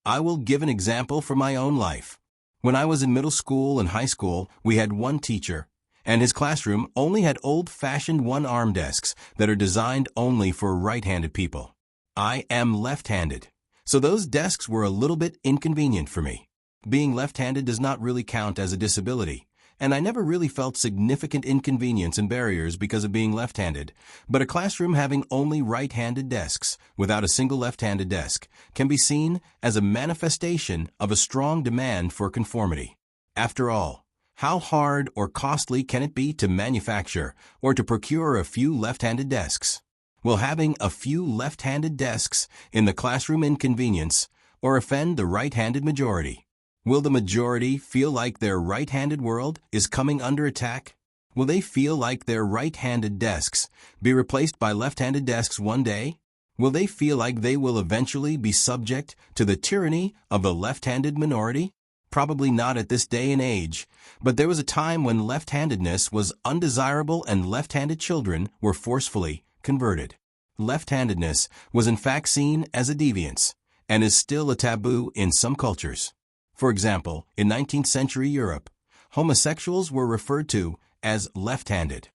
I will give an example from my own life. When I was in middle school and high school, we had one teacher, and his classroom only had old-fashioned one-arm desks that are designed only for right-handed people. I am left-handed, so those desks were a little bit inconvenient for me. Being left-handed does not really count as a disability, and I never really felt significant inconvenience and barriers because of being left-handed, but a classroom having only right-handed desks, without a single left-handed desk, can be seen as a manifestation of a strong demand for conformity. After all, how hard or costly can it be to manufacture or to procure a few left-handed desks? Will having a few left-handed desks in the classroom inconvenience or offend the right-handed majority? Will the majority feel like their right-handed world is coming under attack? Will they feel like their right-handed desks be replaced by left-handed desks one day? Will they feel like they will eventually be subject to the tyranny of the left-handed minority? Probably not at this day and age, but there was a time when left-handedness was undesirable and left-handed children were forcefully converted. Left-handedness was in fact seen as a deviance and is still a taboo in some cultures. For example, in 19th century Europe, homosexuals were referred to as left-handed.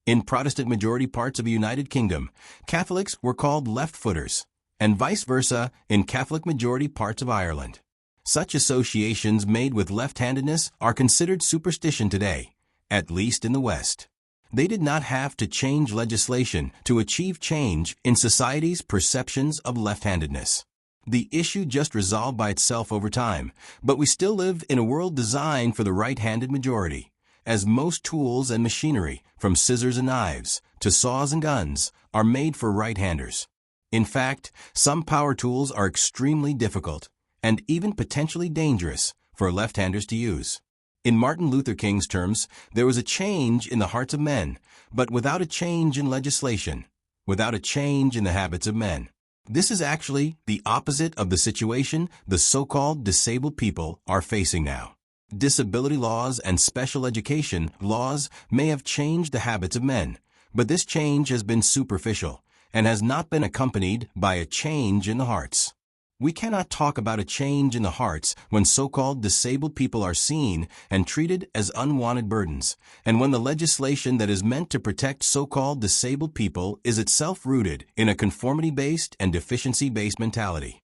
In Protestant-majority parts of the United Kingdom, Catholics were called left-footers, and vice versa in Catholic-majority parts of Ireland. Such associations made with left-handedness are considered superstition today, at least in the West. They did not have to change legislation to achieve change in society's perceptions of left-handedness. The issue just resolved by itself over time, but we still live in a world designed for the right-handed majority, as most tools and machinery, from scissors and knives to saws and guns, are made for right-handers. In fact, some power tools are extremely difficult and even potentially dangerous for left-handers to use. In Martin Luther King's terms, there was a change in the hearts of men, but without a change in legislation, without a change in the habits of men. This is actually the opposite of the situation the so-called disabled people are facing now. Disability laws and special education laws may have changed the habits of men, but this change has been superficial and has not been accompanied by a change in the hearts. We cannot talk about a change in the hearts when so-called disabled people are seen and treated as unwanted burdens, and when the legislation that is meant to protect so-called disabled people is itself rooted in a conformity-based and deficiency-based mentality.